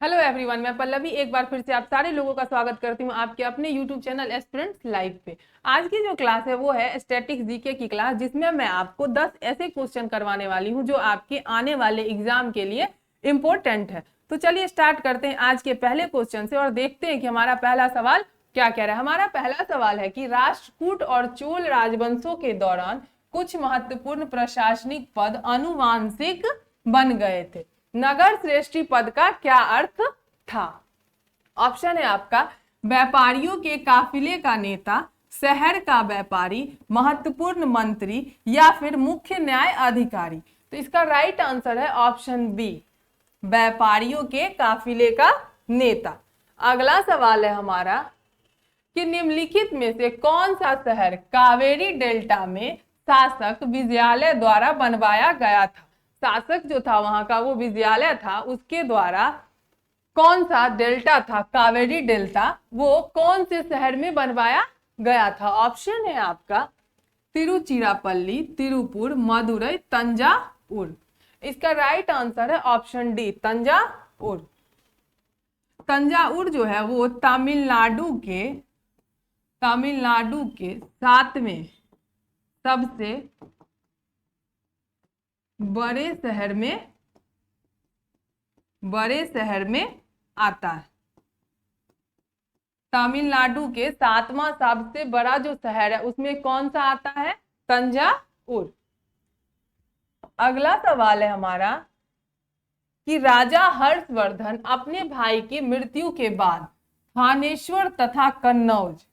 Hello everyone, मैं पल्लवी एक बार फिर से आप सारे लोगों का स्वागत करती हूँ आपके अपने यूट्यूब चैनल एस्पिरेंट्स लाइव पे। आज की जो क्लास है वो है स्टैटिक्स जीके की क्लास, जिसमें मैं आपको 10 ऐसे क्वेश्चन करवाने वाली हूँ जो आपके आने वाले एग्जाम के लिए इम्पोर्टेंट है। तो चलिए स्टार्ट करते हैं आज के पहले क्वेश्चन से और देखते हैं कि हमारा पहला सवाल क्या कह रहा है। हमारा पहला सवाल है कि राष्ट्रकूट और चोल राजवंशों के दौरान कुछ महत्वपूर्ण प्रशासनिक पद आनुवांशिक बन गए थे। नगर श्रेष्ठी पद का क्या अर्थ था? ऑप्शन है आपका व्यापारियों के काफिले का नेता, शहर का व्यापारी, महत्वपूर्ण मंत्री या फिर मुख्य न्याय अधिकारी। तो इसका राइट आंसर है ऑप्शन बी, व्यापारियों के काफिले का नेता। अगला सवाल है हमारा कि निम्नलिखित में से कौन सा शहर कावेरी डेल्टा में शासक विजयालय द्वारा बनवाया गया था? शासक जो था वहां का वो विजयालय था, उसके द्वारा कौन सा डेल्टा था, कावेरी डेल्टा, वो कौन से शहर में बनवाया गया था? ऑप्शन है आपका तिरुचिरापल्ली, तिरुपुर, मदुरई, तंजाउर। इसका राइट आंसर है ऑप्शन डी, तंजाउर। तंजाउर जो है वो तमिलनाडु के 7वें सबसे बड़े शहर में आता है। तमिलनाडु के 7वां सबसे बड़ा जो शहर है उसमें कौन सा आता है? तंजाउर। अगला सवाल है हमारा कि राजा हर्षवर्धन अपने भाई की मृत्यु के बाद थानेश्वर तथा कन्नौज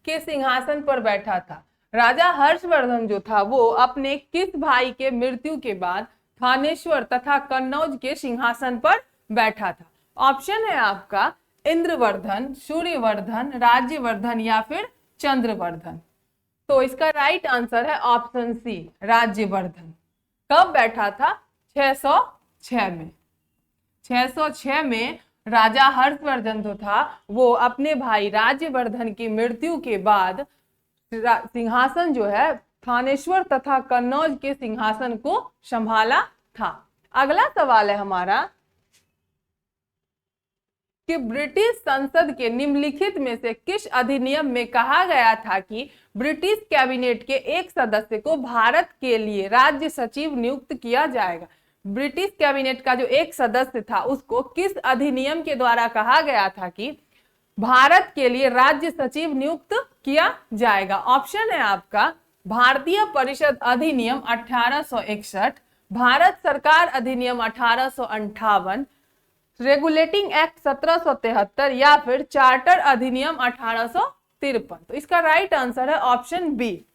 के सिंहासन पर बैठा था। राजा हर्षवर्धन जो था वो अपने किस भाई के मृत्यु के बाद थानेश्वर तथा कन्नौज के सिंहासन पर बैठा था? ऑप्शन है आपका इंद्रवर्धन, सूर्यवर्धन, राज्यवर्धन या फिर चंद्रवर्धन। तो इसका राइट आंसर है ऑप्शन सी, राज्यवर्धन। कब बैठा था? 606 में। 606 में राजा हर्षवर्धन जो था वो अपने भाई राज्यवर्धन की मृत्यु के बाद सिंहासन जो है थानेश्वर तथा कन्नौज के सिंहासन को संभाला था। अगला सवाल है हमारा कि ब्रिटिश संसद के निम्नलिखित में से किस अधिनियम में कहा गया था कि ब्रिटिश कैबिनेट के एक सदस्य को भारत के लिए राज्य सचिव नियुक्त किया जाएगा? ब्रिटिश कैबिनेट का जो एक सदस्य था उसको किस अधिनियम के द्वारा कहा गया था कि भारत के लिए राज्य सचिव नियुक्त किया जाएगा? ऑप्शन है आपका भारतीय परिषद अधिनियम 1861, भारत सरकार अधिनियम 1858, रेगुलेटिंग एक्ट 1773 या फिर चार्टर अधिनियम 1853। तो इसका राइट आंसर है ऑप्शन बी,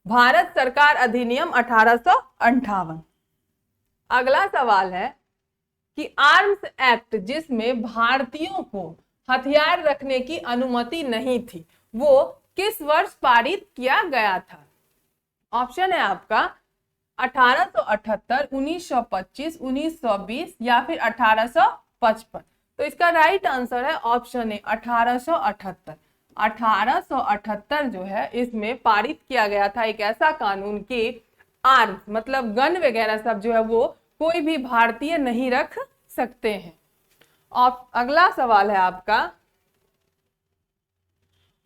भारत सरकार अधिनियम 1858। अगला सवाल है कि आर्म्स एक्ट जिसमें भारतीयों को हथियार रखने की अनुमति नहीं थी वो किस वर्ष पारित किया गया था? ऑप्शन है आपका 1878, 1925, 1920 या फिर 1855। तो इसका राइट आंसर है ऑप्शन ए, 1878। 1878 जो है इसमें पारित किया गया था एक ऐसा कानून कि आर्म्स मतलब गन वगैरह सब जो है वो कोई भी भारतीय नहीं रख सकते हैं। अगला सवाल है आपका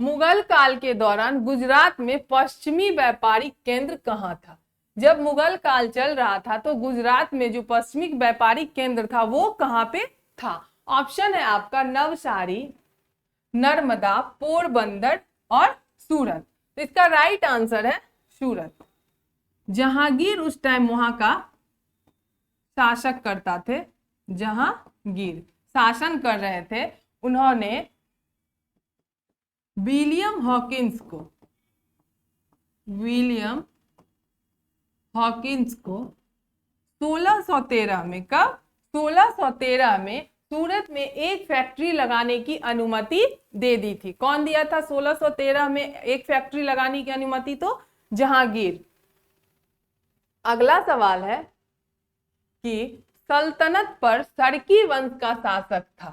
मुगल काल के दौरान गुजरात में पश्चिमी व्यापारिक केंद्र कहाँ था? जब मुगल काल चल रहा था तो गुजरात में जो पश्चिमी व्यापारिक केंद्र था वो कहाँ पे था? ऑप्शन है आपका नवसारी, नर्मदा, पोरबंदर और सूरत। तो इसका राइट आंसर है सूरत। जहांगीर उस टाइम वहां का शासक करता थे, जहांगीर शासन कर रहे थे। उन्होंने विलियम हॉकिंस को 1613 में, कब? 1613 में सूरत में एक फैक्ट्री लगाने की अनुमति दे दी थी। कौन दिया था 1613 में एक फैक्ट्री लगाने की अनुमति? तो जहांगीर। अगला सवाल है कि सल्तनत पर सरकी वंश का शासक था।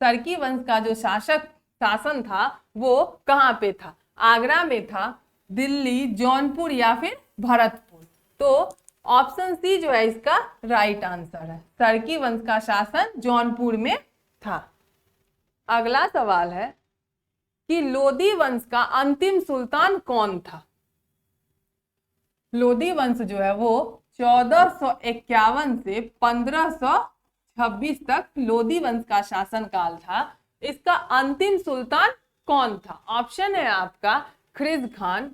सरकी वंश का जो शासन था वो कहाँ पे था? आगरा में था, दिल्ली, जौनपुर या फिर भरतपुर? तो ऑप्शन सी जो है इसका राइट आंसर है। सरकी वंश का शासन जौनपुर में था। अगला सवाल है कि लोदी वंश का अंतिम सुल्तान कौन था? लोदी वंश जो है वो 1451 से 1526 तक लोदी वंश का शासन काल था। इसका अंतिम सुल्तान कौन था? ऑप्शन है आपका ख्रिज खान,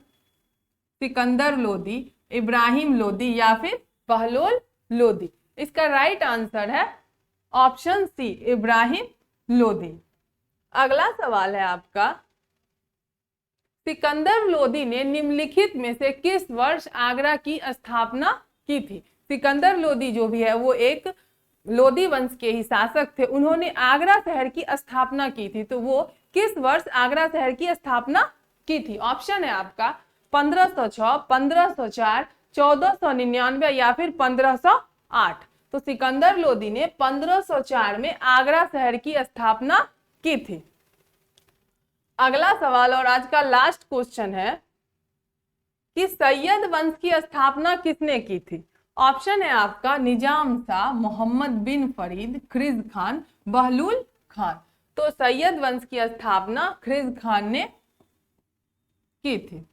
सिकंदर लोदी, इब्राहिम लोदी या फिर बहलोल लोदी। इसका राइट आंसर है ऑप्शन सी, इब्राहिम लोदी। अगला सवाल है आपका, सिकंदर लोदी ने निम्नलिखित में से किस वर्ष आगरा की स्थापना की थी? सिकंदर लोदी जो भी है वो एक लोदी वंश के ही शासक थे। उन्होंने आगरा शहर की स्थापना की थी, तो वो किस वर्ष आगरा शहर की स्थापना की थी? ऑप्शन है आपका 1506, 1504, 1499 या फिर 1508। तो सिकंदर लोदी ने 1504 में आगरा शहर की स्थापना की थी। अगला सवाल और आज का लास्ट क्वेश्चन है कि सैयद वंश की स्थापना किसने की थी? ऑप्शन है आपका निजाम शाह, मोहम्मद बिन फरीद, ख्रिज खान, बहलूल खान। तो सैयद वंश की स्थापना ख्रिज खान ने की थी।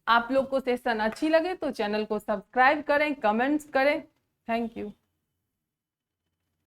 आप लोग को सेशन अच्छी लगे तो चैनल को सब्सक्राइब करें, कमेंट्स करें। Thank you.